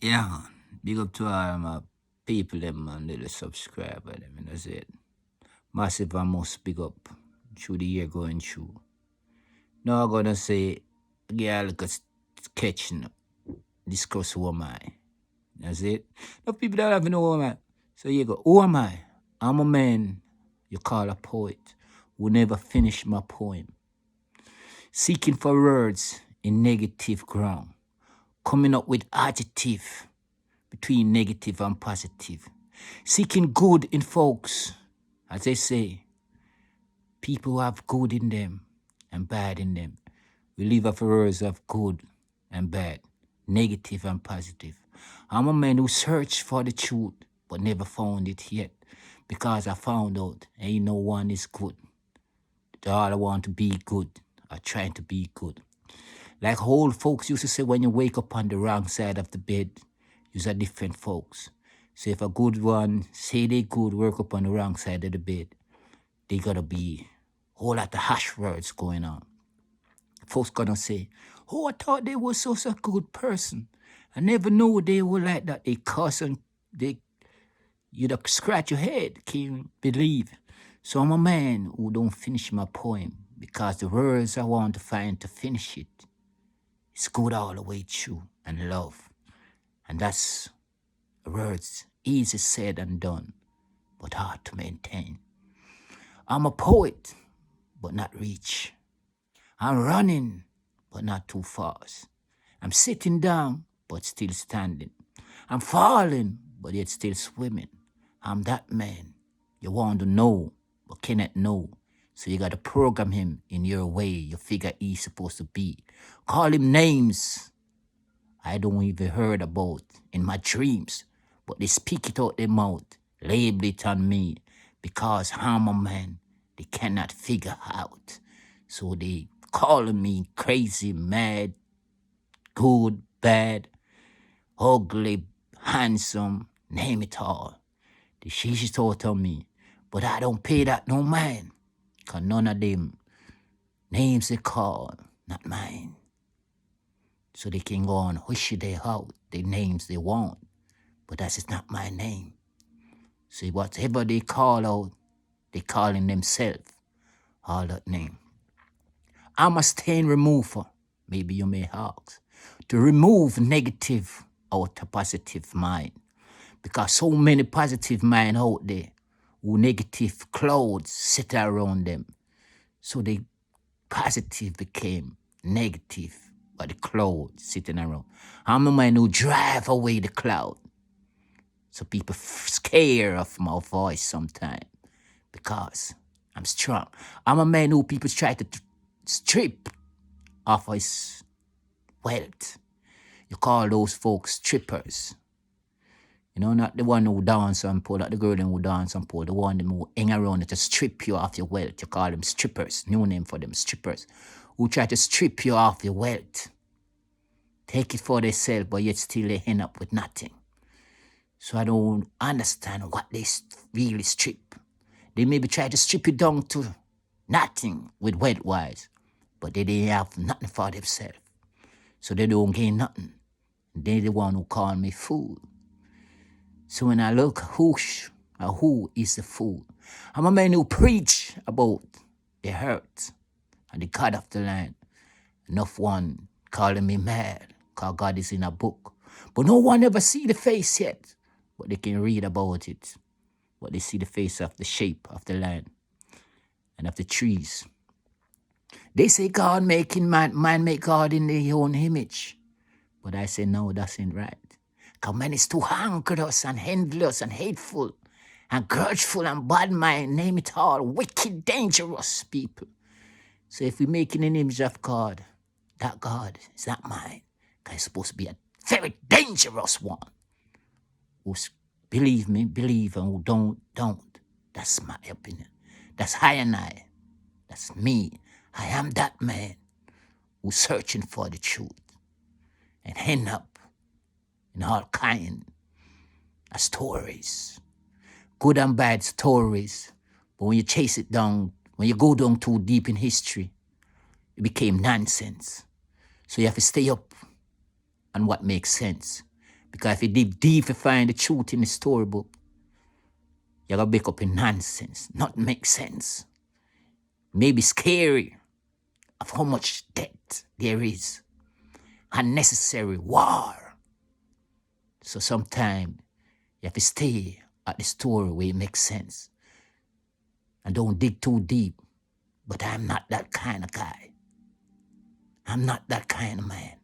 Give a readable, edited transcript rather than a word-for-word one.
Yeah, big up to all my people, them man, little subscriber, them, that's it. Massive and most big up through the year going through. Now I'm gonna say, girl, look at sketch now. Discuss who am I. That's it. No people don't even know who am I. So you go, who am I? I'm a man you call a poet who never finished my poem. Seeking for words in negative ground. Coming up with adjective between negative and positive. Seeking good in folks, as they say, people who have good in them and bad in them. We live off words of good and bad, negative and positive. I'm a man who searched for the truth but never found it yet because I found out ain't no one is good. They all want to be good or trying to be good. Like old folks used to say, when you wake up on the wrong side of the bed, you're a different folks. So if a good one say they good, work up on the wrong side of the bed, they gotta be a whole lot of hash words going on. Folks gonna say, oh, I thought they were such a good person. I never knew they were like that. They cuss and you'd scratch your head, can't believe. So I'm a man who don't finish my poem because the words I want to find to finish it, it's good all the way through and love. And that's words easy said and done, but hard to maintain. I'm a poet, but not rich. I'm running, but not too fast. I'm sitting down, but still standing. I'm falling, but yet still swimming. I'm that man you want to know, but cannot know. So you gotta program him in your way you figure he's supposed to be. Call him names I don't even heard about in my dreams, but they speak it out their mouth, label it on me, because I'm a man they cannot figure out. So they calling me crazy, mad, good, bad, ugly, handsome, name it all. The shishi thought on me, but I don't pay that no mind, cause none of them names they call, not mine. So they can go on wish they out, the names they want, but that is not my name. See, whatever they call out, they calling themselves all that name. I'm a stain remover, maybe you may ask, to remove negative out of positive mind. Because so many positive mind out there who negative clouds sit around them. So the positive became negative by the cloud sitting around. I'm the man who drive away the cloud. So people scare of my voice sometimes because I'm strong. I'm a man who people try to strip off his wealth. You call those folks strippers. You know, not the one who dance and pull, not the girl who dance and pull, the one who hang around to strip you off your wealth. You call them strippers. New name for them, strippers. Who try to strip you off your wealth. Take it for themselves, but yet still they end up with nothing. So I don't understand what they really strip. They maybe try to strip you down to nothing with wealth-wise, but they didn't have nothing for themselves. So they don't gain nothing. They're the one who call me fool. So when I look who is the fool, I'm a man who preach about the hurt and the God of the land. Enough one calling me mad, cause God is in a book. But no one ever see the face yet, but they can read about it. But they see the face of the shape of the land and of the trees. They say God making man make God in their own image. But I say no, that ain't right. Because man is too hankerous and endless and hateful and grudgeful and bad mind, name it all, wicked, dangerous people. So if we make in an image of God, that God is not mine. Because it's supposed to be a very dangerous one. Who believe me, believe, and who don't. That's my opinion. That's I and I. That's me. I am that man who's searching for the truth and end up in all kind of stories, good and bad stories. But when you chase it down, when you go down too deep in history, it became nonsense. So you have to stay up on what makes sense. Because if you dig deep to find the truth in the storybook, you're gonna wake up in nonsense, not make sense. Maybe scary of how much death there is. Unnecessary war. So sometimes you have to stay at the story where it makes sense. And don't dig too deep. But I'm not that kind of guy. I'm not that kind of man.